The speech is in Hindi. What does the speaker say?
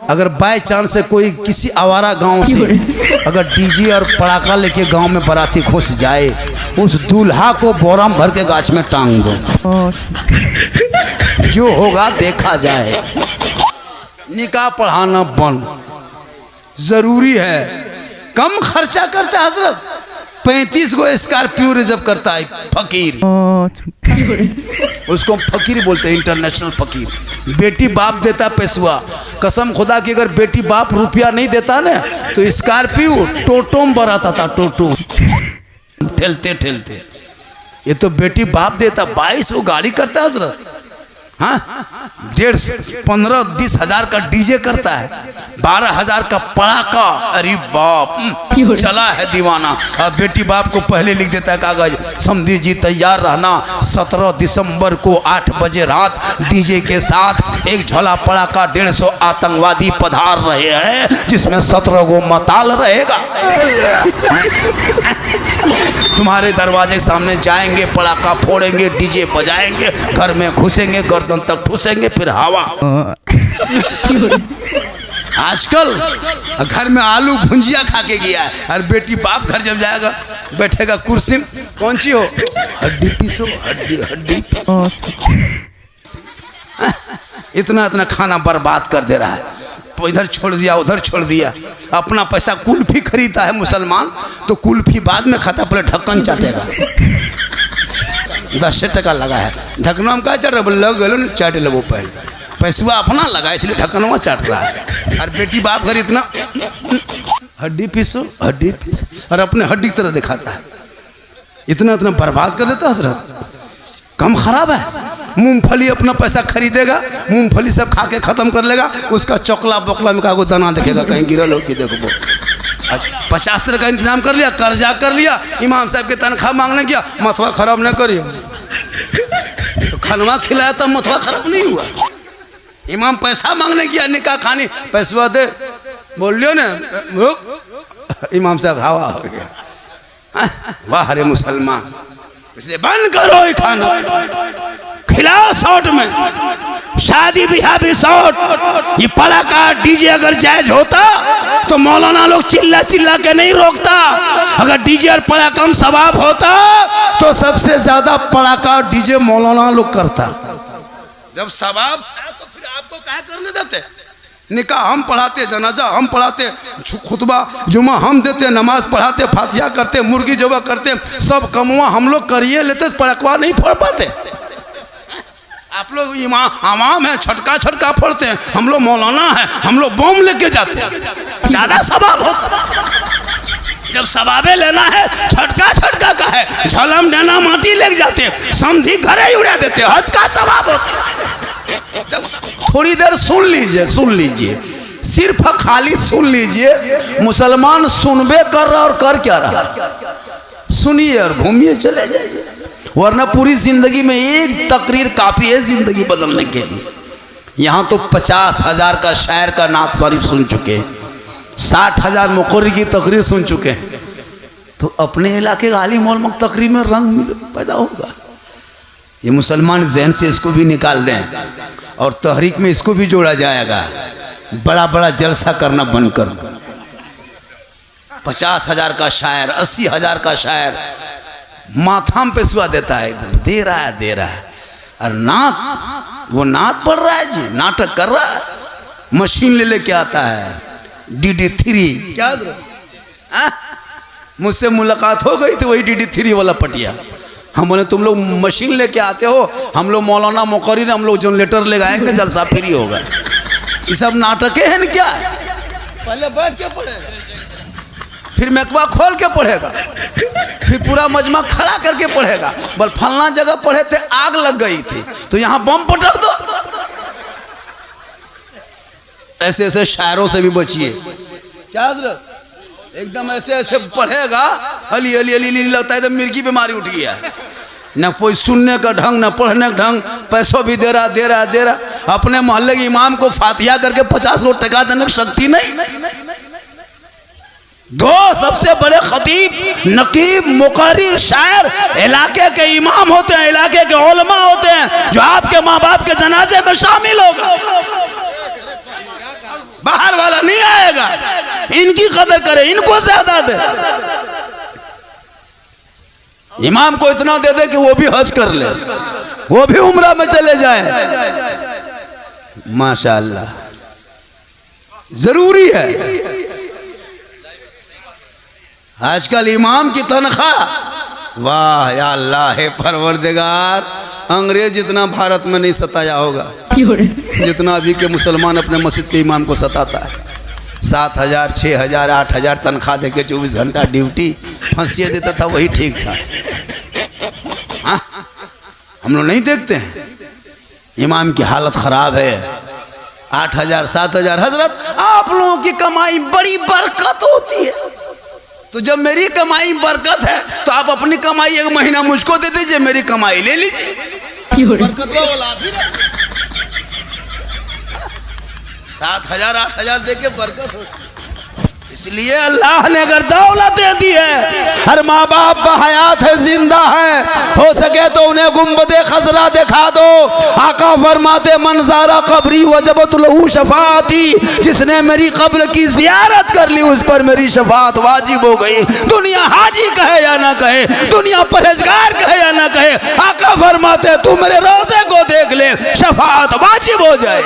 अगर बाय चांस से कोई किसी आवारा गांव से अगर डीजे और पड़ाका लेके गांव में बाराती घुस जाए, उस दूल्हा को बोराम भर के गाछ में टांग दो, जो होगा देखा जाए। निकाह पढ़ाना बंद जरूरी है। कम खर्चा करता है हजरत, 35 गो स्कॉर्पियो रिजर्व करता है फकीर, उसको फकीर बोलते हैं, इंटरनेशनल फकीर। बेटी बाप देता पैसुआ, कसम खुदा की अगर बेटी बाप रुपया नहीं देता ना तो स्कॉर्पियो टोटो में बराता था, टोटो ठेलते ठेलते। ये तो बेटी बाप देता, 22 वो गाड़ी करता है हजरत। हाँ, 15-20 हजार का डीजे करता है, 12,000 का पड़ाका। अरे बाप, चला है दीवाना। अब बेटी बाप को पहले लिख देता है कागज, समधी जी तैयार रहना, 17 दिसंबर को 8 बजे रात डीजे के साथ एक झोला पड़ाका, 150 आतंकवादी पधार रहे हैं, जिसमें 17 गो मताल रहेगा। तुम्हारे दरवाजे के सामने जाएंगे, पड़ाका फोड़ेंगे, डीजे बजाएंगे, घर में घुसेंगे, गर्दन तक ठूसेंगे, फिर हवा। आजकल घर में आलू भुंजिया खा के गया है, और बेटी बाप घर जब जाएगा बैठेगा कुर्सी में, कौन सी हो, हड्डी पीसो, हड्डी हड्डी पीसो। इतना इतना खाना बर्बाद कर दे रहा है, इधर छोड़ दिया उधर छोड़ दिया। अपना पैसा कुल्फी खरीदता है मुसलमान, तो कुल्फी बाद में खाता, पहले ढक्कन चाटेगा। 10 टका लगा है, ढक्कनवा में क्या चाट रहा है, लग गलो ना चाट लो, पहले पैसा अपना लगा इसलिए ढक्कनवा चाट रहा है। और बेटी बाप घर इतना हड्डी पीसो हड्डी पीसो, और अपने हड्डी की तरह दिखाता है, इतना इतना बर्बाद कर देता है हजरत। कम खराब है। मूंगफली अपना पैसा खरीदेगा, मूंगफली सब खा के खत्म कर लेगा, उसका चौकला बोकला में कागो दाना देखेगा कहीं गिरल हो कि देखो। 50 तरह का इंतजाम कर लिया, कर्जा कर लिया, इमाम साहब के तनख्वाह मांगने गया, मथवा खराब न करिए, तो खनवा खिलाया तब मथवा खराब नहीं हुआ। इमाम पैसा मांगने गया, निकाह खानी, पैसा दे, बोलियो ना, इमाम साहब हवा हो गया। वाह रे मुसलमान, इसलिए बंद करो ये खाना, खिलाओ शॉर्ट में, शादी ब्याह भी शॉर्ट। ये पड़ाका डीजे अगर जायज होता तो मौलाना लोग चिल्ला चिल्ला के नहीं रोकता। अगर डीजे और पड़ाका में सवाब होता तो सबसे ज्यादा पड़ाका डीजे मौलाना लोग करता। जब सवाब था तो फिर आपको क्या करने देते? निकाह हम पढ़ाते, जनाजा हम पढ़ाते, खुतबा जुमा हम देते, नमाज पढ़ाते, फातिहा करते, मुर्गी जबा करते, सब कमुआ हम लोग करिए लेते, पड़कवा नहीं फोड़ पाते। आप लोग इमाम है, छटका छटका फोड़ते हैं, हम लोग मौलाना है, हम लोग बम लेके जाते हैं, ज्यादा सवाब होता। जब सवाबे लेना है छटका छटका का है, झलम देना माटी लेके जाते, समझी घरे ही उड़ा देते, हज का सवाब होता। जब थोड़ी देर सुन लीजिए, सिर्फ खाली सुन लीजिए। मुसलमान सुनबे कर रहा और कर क्या रहा, सुनिए और घूमिए चले जाइए, वरना पूरी जिंदगी में एक तकरीर काफी है जिंदगी बदलने के लिए। यहाँ तो 50,000 का शायर का नात शरीफ सुन चुके हैं, 60,000 मुकर्री की तकरीर सुन चुके हैं, तो अपने इलाके का आलिम उलमा तकरीर में रंग पैदा होगा। ये मुसलमान जहन से इसको भी निकाल दें और तहरीक में इसको भी जोड़ा जाएगा। बड़ा बड़ा जलसा करना बंद कर दो। 50,000 का शायर, 80,000 का शायर माथा में पेशवा देता है, दे रहा है, और नात, वो नात पढ़ रहा है जी, नाटक कर रहा है, मशीन ले लेके आता है, DD3 क्या। मुझसे मुलाकात हो गई थी वही DD3 वाला पटिया। हम बोले तुम लोग मशीन लेके आते हो, हम लोग मौलाना मुकर्री, हम लोग जनरेटर ले आएंगे, जलसा फ्री होगा। ये सब नाटके हैं क्या? पहले बैठ के पढ़ेगा, फिर मैकवा खोल के पढ़ेगा, फिर पूरा मजमा खड़ा करके पढ़ेगा। बल फलना जगह पढ़े थे आग लग गई थी तो यहाँ बम पटक दो। ऐसे ऐसे शायरों से भी बचिए। क्या हजरत, एकदम ऐसे ऐसे पढ़ेगा, अली अली अली अली लगता है, एकदम मिर्गी बीमारी उठ गया है। न कोई सुनने का ढंग, न पढ़ने का ढंग, पैसों भी दे रहा। अपने मोहल्ले के इमाम को फातिहा करके 50 लोग टका देने की शक्ति नहीं। दो सबसे बड़े खतीब, नकीब, मुकर्रिर, शायर इलाके के इमाम होते हैं, इलाके के उलमा होते हैं, जो आपके माँ बाप के जनाजे में शामिल होगा। बाहर इनकी कदर करे, इनको ज्यादा दे। इमाम को इतना दे दे कि वो भी हज कर ले, वो भी उम्रा में चले जाए। माशाअल्लाह, जरूरी है। आजकल इमाम की तनख्वाह, वाह या अल्लाह है परवरदिगार, अंग्रेज इतना भारत में नहीं सताया होगा जितना अभी के मुसलमान अपने मस्जिद के इमाम को सताता है। 7,000, 6,000, 8,000 तनख्वाह देके 24 घंटा ड्यूटी, फांसी देता था, वही ठीक था। हाँ? हम लोग नहीं देखते हैं इमाम की हालत खराब है। 8,000, 7,000। हजरत, आप लोगों की कमाई बड़ी बरकत होती है, तो जब मेरी कमाई बरकत है तो आप अपनी कमाई एक महीना मुझको दे दीजिए, मेरी कमाई ले लीजिए। 7,000, 8,000 देके बरकत हो। इसलिए अल्लाह ने अगर दौलत दे दी है, हर माँ बाप बहयात है, जिंदा है, हो सके तो उन्हें गुंबदे खजरा दिखा दो। आका फरमाते मंजारा कब्री वजबत लहू शफाती, जिसने मेरी कब्र की जियारत कर ली उस पर मेरी शफात वाजिब हो गई। दुनिया हाजी कहे या ना कहे, दुनिया परहेजगार कहे या ना कहे, आका फरमाते तू मेरे रोजे को देख ले, शफात वाजिब हो जाए।